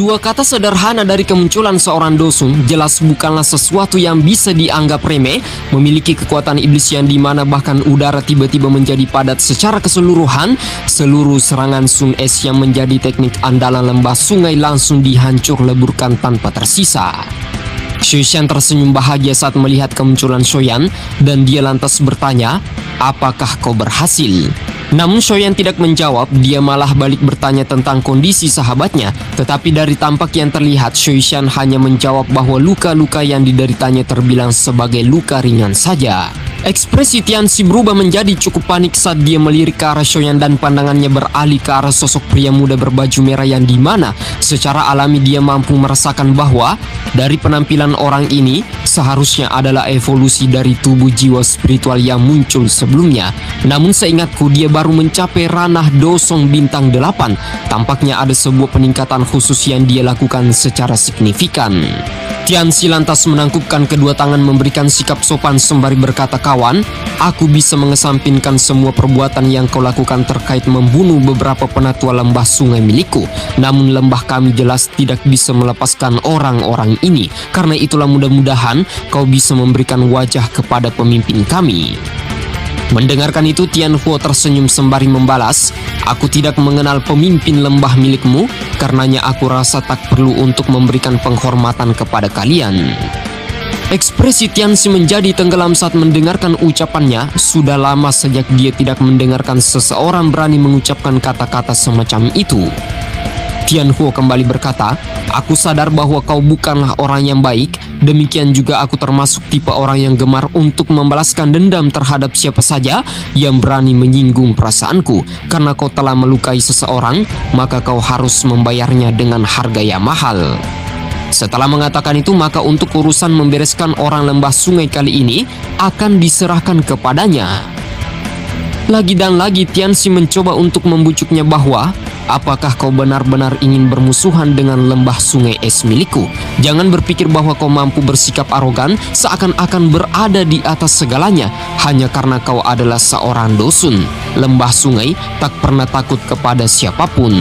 Dua kata sederhana dari kemunculan seorang dosun jelas bukanlah sesuatu yang bisa dianggap remeh, memiliki kekuatan iblis yang dimana bahkan udara tiba-tiba menjadi padat secara keseluruhan. Seluruh serangan Sun Es yang menjadi teknik andalan lembah sungai langsung dihancur leburkan tanpa tersisa. Shoyan tersenyum bahagia saat melihat kemunculan Shoyan dan dia lantas bertanya, "Apakah kau berhasil?" Namun Shoyan tidak menjawab, dia malah balik bertanya tentang kondisi sahabatnya. Tetapi dari tampak yang terlihat, Shoyan hanya menjawab bahwa luka-luka yang dideritanya terbilang sebagai luka ringan saja. Ekspresi Tianxi berubah menjadi cukup panik saat dia melirik ke arah Shoyan dan pandangannya beralih ke arah sosok pria muda berbaju merah yang dimana secara alami dia mampu merasakan bahwa dari penampilan orang ini seharusnya adalah evolusi dari tubuh jiwa spiritual yang muncul sebelumnya. Namun seingatku dia baru mencapai ranah Dosong bintang 8. Tampaknya ada sebuah peningkatan khusus yang dia lakukan secara signifikan. Tianxi lantas menangkupkan kedua tangan memberikan sikap sopan sembari berkata, "Kawan, aku bisa mengesampingkan semua perbuatan yang kau lakukan terkait membunuh beberapa penatua lembah sungai milikku. Namun lembah kami jelas tidak bisa melepaskan orang-orang ini. Karena itulah mudah-mudahan kau bisa memberikan wajah kepada pemimpin kami." Mendengarkan itu, Tianhuo tersenyum sembari membalas, "Aku tidak mengenal pemimpin lembah milikmu, karenanya aku rasa tak perlu untuk memberikan penghormatan kepada kalian." Ekspresi Tianxi menjadi tenggelam saat mendengarkan ucapannya. Sudah lama sejak dia tidak mendengarkan seseorang berani mengucapkan kata-kata semacam itu. Tianhuo kembali berkata, "Aku sadar bahwa kau bukanlah orang yang baik. Demikian juga aku termasuk tipe orang yang gemar untuk membalaskan dendam terhadap siapa saja yang berani menyinggung perasaanku. Karena kau telah melukai seseorang, maka kau harus membayarnya dengan harga yang mahal." Setelah mengatakan itu, maka untuk urusan membereskan orang lembah sungai kali ini akan diserahkan kepadanya. Lagi dan lagi Tianxi mencoba untuk membujuknya bahwa, "Apakah kau benar-benar ingin bermusuhan dengan lembah sungai es milikku? Jangan berpikir bahwa kau mampu bersikap arogan seakan-akan berada di atas segalanya hanya karena kau adalah seorang dosun. Lembah sungai tak pernah takut kepada siapapun."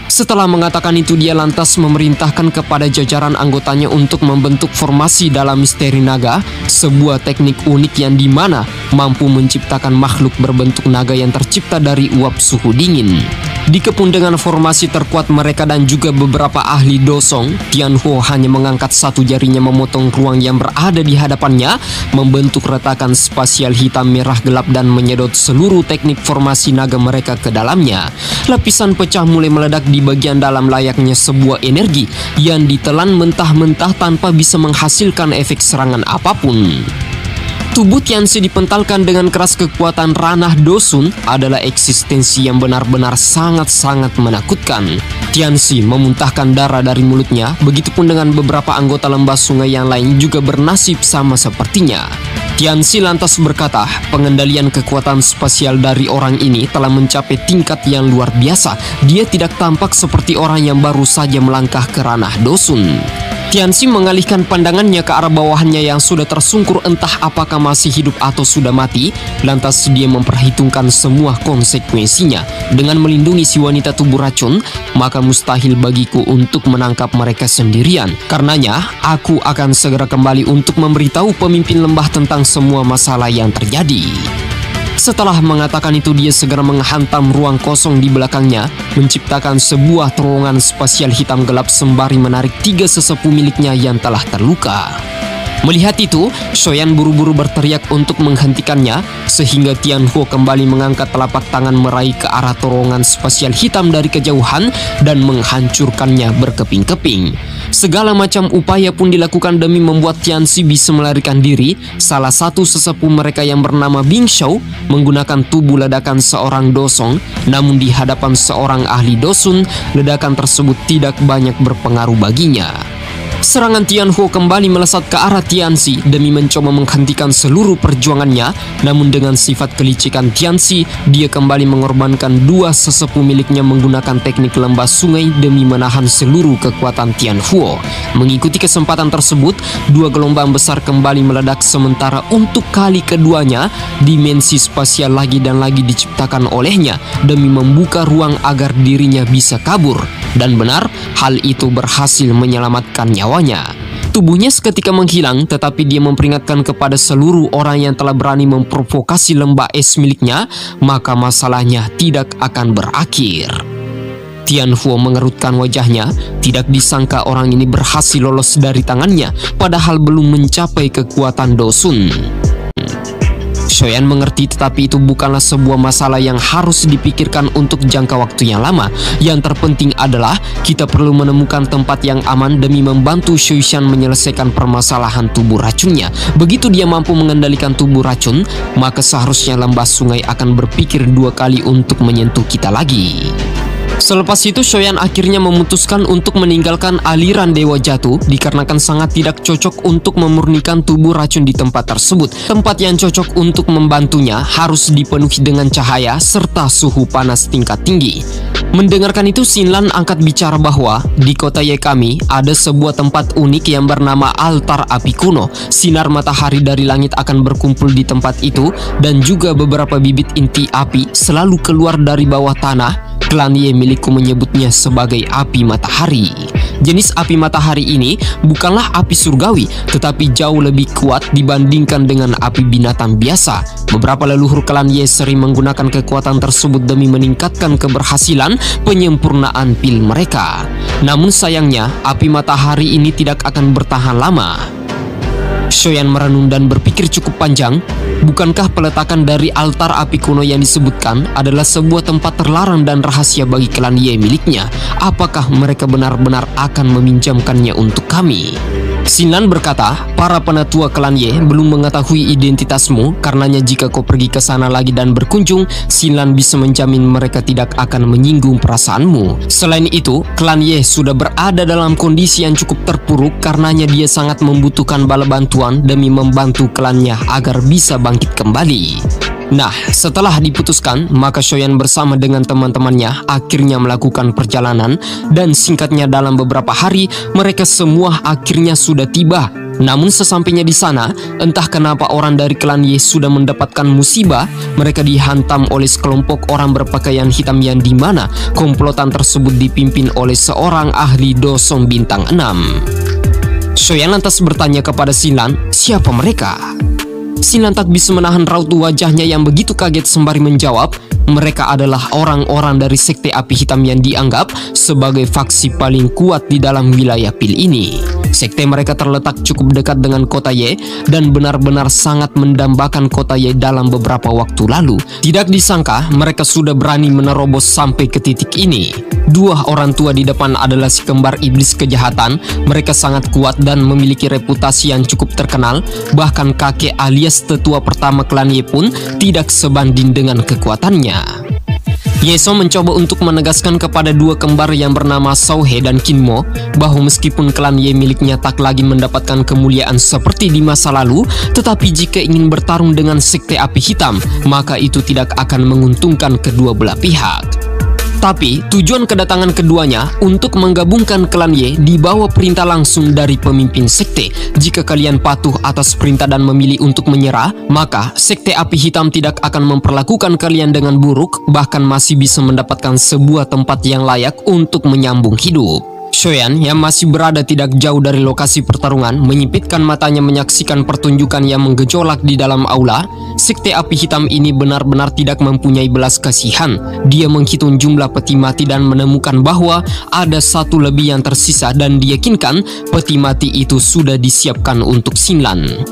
Setelah mengatakan itu, dia lantas memerintahkan kepada jajaran anggotanya untuk membentuk formasi dalam misteri naga, sebuah teknik unik yang dimana mampu menciptakan makhluk berbentuk naga yang tercipta dari uap suhu dingin. Dikepung dengan formasi terkuat mereka dan juga beberapa ahli Dosong, Tianhuo hanya mengangkat satu jarinya memotong ruang yang berada di hadapannya, membentuk retakan spasial hitam merah gelap dan menyedot seluruh teknik formasi naga mereka ke dalamnya. Lapisan pecah mulai meledak di bagian dalam layaknya sebuah energi yang ditelan mentah-mentah tanpa bisa menghasilkan efek serangan apapun. Tubuh Tianxi dipentalkan dengan keras. Kekuatan ranah Dosun adalah eksistensi yang benar-benar sangat-sangat menakutkan. Tianxi memuntahkan darah dari mulutnya, begitupun dengan beberapa anggota lembah sungai yang lain juga bernasib sama sepertinya. Tianxi lantas berkata, pengendalian kekuatan spasial dari orang ini telah mencapai tingkat yang luar biasa. Dia tidak tampak seperti orang yang baru saja melangkah ke ranah Dosun. Tianxi mengalihkan pandangannya ke arah bawahannya yang sudah tersungkur entah apakah masih hidup atau sudah mati. Lantas dia memperhitungkan semua konsekuensinya. Dengan melindungi si wanita tubuh racun, maka mustahil bagiku untuk menangkap mereka sendirian. Karenanya, aku akan segera kembali untuk memberitahu pemimpin lembah tentang semua masalah yang terjadi. Setelah mengatakan itu, dia segera menghantam ruang kosong di belakangnya, menciptakan sebuah terowongan spasial hitam gelap sembari menarik 3 sesepuh miliknya yang telah terluka. Melihat itu, Shoyan buru-buru berteriak untuk menghentikannya, sehingga Tianhuo kembali mengangkat telapak tangan meraih ke arah terowongan spasial hitam dari kejauhan dan menghancurkannya berkeping-keping. Segala macam upaya pun dilakukan demi membuat Tianxi bisa melarikan diri. Salah satu sesepuh mereka yang bernama Bing Shou menggunakan tubuh ledakan seorang Dosong, namun di hadapan seorang ahli Dosun, ledakan tersebut tidak banyak berpengaruh baginya. Serangan Tianhuo kembali melesat ke arah Tianxi demi mencoba menghentikan seluruh perjuangannya. Namun dengan sifat kelicikan Tianxi, dia kembali mengorbankan 2 sesepuh miliknya menggunakan teknik lembah sungai demi menahan seluruh kekuatan Tianhuo. Mengikuti kesempatan tersebut, 2 gelombang besar kembali meledak, sementara untuk kali keduanya, dimensi spasial lagi dan lagi diciptakan olehnya demi membuka ruang agar dirinya bisa kabur. Dan benar, hal itu berhasil menyelamatkan nyawanya. Tubuhnya seketika menghilang, tetapi dia memperingatkan kepada seluruh orang yang telah berani memprovokasi lembah es miliknya, maka masalahnya tidak akan berakhir. Tianhuo mengerutkan wajahnya, tidak disangka orang ini berhasil lolos dari tangannya, padahal belum mencapai kekuatan Dosun. Shoyan mengerti, tetapi itu bukanlah sebuah masalah yang harus dipikirkan untuk jangka waktu yang lama. Yang terpenting adalah kita perlu menemukan tempat yang aman demi membantu Shoishan menyelesaikan permasalahan tubuh racunnya. Begitu dia mampu mengendalikan tubuh racun, maka seharusnya lembah sungai akan berpikir dua kali untuk menyentuh kita lagi. Selepas itu Shoyan akhirnya memutuskan untuk meninggalkan aliran Dewa Jatuh dikarenakan sangat tidak cocok untuk memurnikan tubuh racun di tempat tersebut. Tempat yang cocok untuk membantunya harus dipenuhi dengan cahaya serta suhu panas tingkat tinggi. Mendengarkan itu, Xinlan angkat bicara bahwa di kota Ye kami ada sebuah tempat unik yang bernama altar api kuno. Sinar matahari dari langit akan berkumpul di tempat itu dan juga beberapa bibit inti api selalu keluar dari bawah tanah. Klan Ye milikku menyebutnya sebagai api matahari. Jenis api matahari ini bukanlah api surgawi, tetapi jauh lebih kuat dibandingkan dengan api binatang biasa. Beberapa leluhur klan Ye sering menggunakan kekuatan tersebut demi meningkatkan keberhasilan penyempurnaan pil mereka. Namun sayangnya, api matahari ini tidak akan bertahan lama. Shoyan merenung dan berpikir cukup panjang. Bukankah peletakan dari altar api kuno yang disebutkan adalah sebuah tempat terlarang dan rahasia bagi klan Ye miliknya? Apakah mereka benar-benar akan meminjamkannya untuk kami? Xinlan berkata, para penatua klan Ye belum mengetahui identitasmu, karenanya jika kau pergi ke sana lagi dan berkunjung, Xinlan bisa menjamin mereka tidak akan menyinggung perasaanmu. Selain itu, klan Ye sudah berada dalam kondisi yang cukup terpuruk, karenanya dia sangat membutuhkan bala bantuan demi membantu klannya agar bisa bangkit kembali. Nah, setelah diputuskan, maka Shoyan bersama dengan teman-temannya akhirnya melakukan perjalanan, dan singkatnya dalam beberapa hari mereka semua akhirnya sudah tiba. Namun sesampainya di sana, entah kenapa orang dari klan Ye sudah mendapatkan musibah. Mereka dihantam oleh sekelompok orang berpakaian hitam yang dimana komplotan tersebut dipimpin oleh seorang ahli dosong bintang 6. Shoyan lantas bertanya kepada Xinlan, siapa mereka? Xinlan tak bisa menahan raut wajahnya yang begitu kaget sembari menjawab, mereka adalah orang-orang dari sekte api hitam yang dianggap sebagai faksi paling kuat di dalam wilayah pil ini. Sekte mereka terletak cukup dekat dengan kota Ye dan benar-benar sangat mendambakan kota Ye dalam beberapa waktu lalu. Tidak disangka mereka sudah berani menerobos sampai ke titik ini. Dua orang tua di depan adalah si kembar iblis kejahatan. Mereka sangat kuat dan memiliki reputasi yang cukup terkenal. Bahkan kakek alias tetua pertama klan Ye pun tidak sebanding dengan kekuatannya. Yeso mencoba untuk menegaskan kepada dua kembar yang bernama Sauhe dan Kinmo bahwa meskipun klan Ye miliknya tak lagi mendapatkan kemuliaan seperti di masa lalu, tetapi jika ingin bertarung dengan sekte api hitam, maka itu tidak akan menguntungkan kedua belah pihak. Tapi tujuan kedatangan keduanya untuk menggabungkan klan Ye di bawah perintah langsung dari pemimpin sekte. Jika kalian patuh atas perintah dan memilih untuk menyerah, maka sekte api hitam tidak akan memperlakukan kalian dengan buruk, bahkan masih bisa mendapatkan sebuah tempat yang layak untuk menyambung hidup. Shoyan yang masih berada tidak jauh dari lokasi pertarungan menyipitkan matanya menyaksikan pertunjukan yang menggejolak di dalam aula. Sekte api hitam ini benar-benar tidak mempunyai belas kasihan. Dia menghitung jumlah peti mati dan menemukan bahwa ada satu lebih yang tersisa dan diyakinkan peti mati itu sudah disiapkan untuk Xinlan.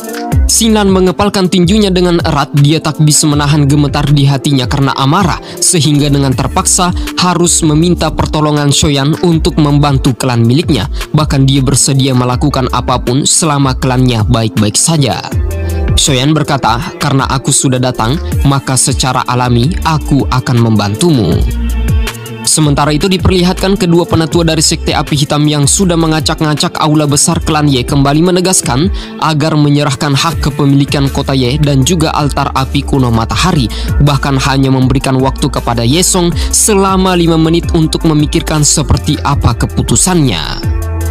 Xinlan mengepalkan tinjunya dengan erat. Dia tak bisa menahan gemetar di hatinya karena amarah, sehingga dengan terpaksa harus meminta pertolongan Shoyan untuk membantu klan miliknya. Bahkan dia bersedia melakukan apapun selama klannya baik-baik saja. Shoyan berkata, karena aku sudah datang, maka secara alami aku akan membantumu. Sementara itu diperlihatkan kedua penatua dari sekte api hitam yang sudah mengacak-ngacak aula besar klan Ye kembali menegaskan agar menyerahkan hak kepemilikan kota Ye dan juga altar api kuno matahari. Bahkan hanya memberikan waktu kepada Yesong selama 5 menit untuk memikirkan seperti apa keputusannya.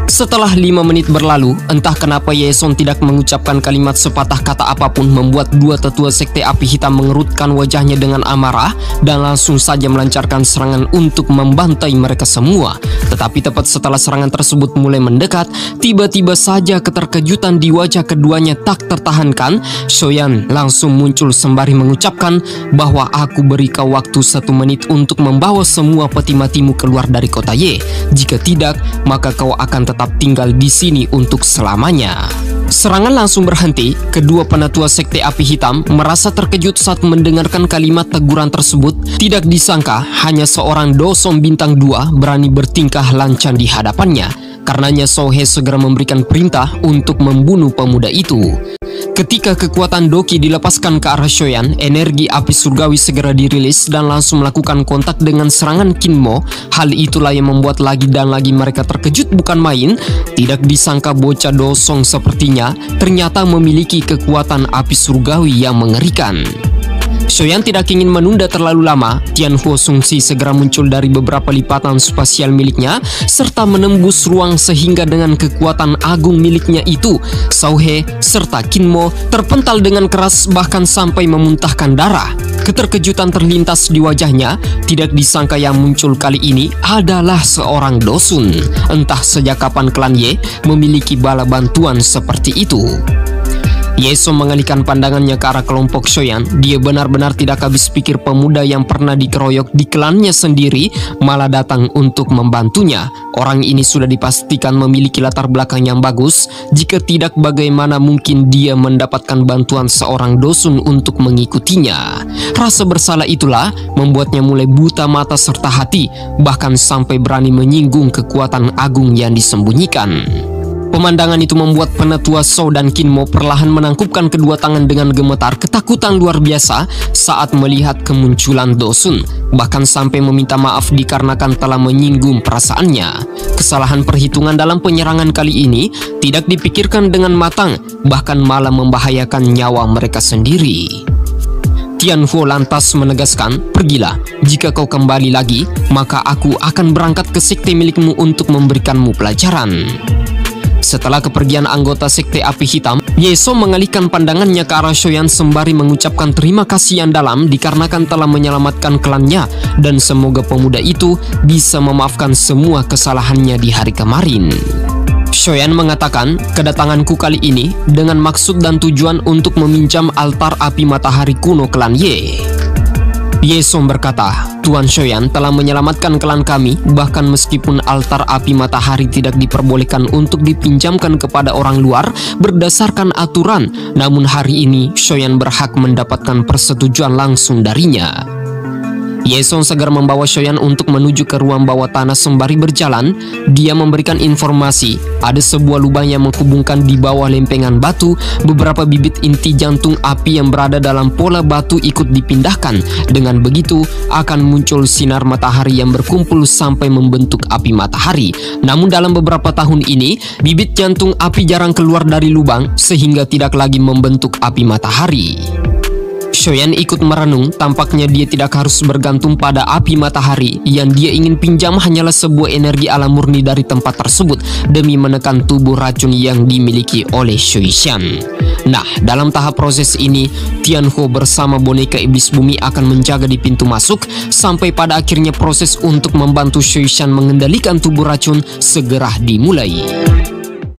Setelah 5 menit berlalu, entah kenapa Yaeson tidak mengucapkan kalimat sepatah kata apapun, membuat dua tetua sekte api hitam mengerutkan wajahnya dengan amarah dan langsung saja melancarkan serangan untuk membantai mereka semua. Tetapi tepat setelah serangan tersebut mulai mendekat, tiba-tiba saja keterkejutan di wajah keduanya tak tertahankan. Shoyan langsung muncul sembari mengucapkan bahwa aku beri kau waktu 1 menit untuk membawa semua peti matimu keluar dari kota Ye. Jika tidak, maka kau akan tetap tinggal di sini untuk selamanya. Serangan langsung berhenti. Kedua penatua sekte api hitam merasa terkejut saat mendengarkan kalimat teguran tersebut. Tidak disangka hanya seorang Dosom bintang 2 berani bertingkah lancang di hadapannya. Karenanya Sohe segera memberikan perintah untuk membunuh pemuda itu. Ketika kekuatan Doki dilepaskan ke arah Shoyan, energi api surgawi segera dirilis dan langsung melakukan kontak dengan serangan Kinmo. Hal itulah yang membuat lagi dan lagi mereka terkejut bukan main. Tidak disangka bocah Dosong sepertinya ternyata memiliki kekuatan api surgawi yang mengerikan. Shoyan tidak ingin menunda terlalu lama. Tianhuo Sungsi segera muncul dari beberapa lipatan spasial miliknya serta menembus ruang sehingga dengan kekuatan agung miliknya itu, Sohe serta Kinmo terpental dengan keras bahkan sampai memuntahkan darah. Keterkejutan terlintas di wajahnya. Tidak disangka yang muncul kali ini adalah seorang Dosun. Entah sejak kapan klan Ye memiliki bala bantuan seperti itu. Yaeson mengalihkan pandangannya ke arah kelompok Shoyan. Dia benar-benar tidak habis pikir pemuda yang pernah dikeroyok di klannya sendiri malah datang untuk membantunya. Orang ini sudah dipastikan memiliki latar belakang yang bagus. Jika tidak, bagaimana mungkin dia mendapatkan bantuan seorang Dosun untuk mengikutinya? Rasa bersalah itulah membuatnya mulai buta mata serta hati, bahkan sampai berani menyinggung kekuatan agung yang disembunyikan. Pemandangan itu membuat penatua Shou dan Kinmo perlahan menangkupkan kedua tangan dengan gemetar ketakutan luar biasa saat melihat kemunculan Dosun, bahkan sampai meminta maaf dikarenakan telah menyinggung perasaannya. Kesalahan perhitungan dalam penyerangan kali ini tidak dipikirkan dengan matang, bahkan malah membahayakan nyawa mereka sendiri. Tianhuo lantas menegaskan, pergilah. Jika kau kembali lagi, maka aku akan berangkat ke sekte milikmu untuk memberikanmu pelajaran. Setelah kepergian anggota sekte api hitam, Yaeson mengalihkan pandangannya ke arah Shoyan sembari mengucapkan terima kasih yang dalam dikarenakan telah menyelamatkan klannya dan semoga pemuda itu bisa memaafkan semua kesalahannya di hari kemarin. Shoyan mengatakan, kedatanganku kali ini dengan maksud dan tujuan untuk meminjam altar api matahari kuno klan Ye. Yaeson berkata, Tuan Shoyan telah menyelamatkan klan kami, bahkan meskipun altar api matahari tidak diperbolehkan untuk dipinjamkan kepada orang luar berdasarkan aturan, namun hari ini Shoyan berhak mendapatkan persetujuan langsung darinya. Yaeson segera membawa Shoyan untuk menuju ke ruang bawah tanah sembari berjalan. Dia memberikan informasi, ada sebuah lubang yang menghubungkan di bawah lempengan batu. Beberapa bibit inti jantung api yang berada dalam pola batu ikut dipindahkan. Dengan begitu akan muncul sinar matahari yang berkumpul sampai membentuk api matahari. Namun dalam beberapa tahun ini, bibit jantung api jarang keluar dari lubang sehingga tidak lagi membentuk api matahari. Shoyan ikut merenung, tampaknya dia tidak harus bergantung pada api matahari. Yang dia ingin pinjam hanyalah sebuah energi alam murni dari tempat tersebut demi menekan tubuh racun yang dimiliki oleh Shuishan. Nah, dalam tahap proses ini, Tianhuo bersama boneka iblis bumi akan menjaga di pintu masuk sampai pada akhirnya proses untuk membantu Shuishan mengendalikan tubuh racun segera dimulai.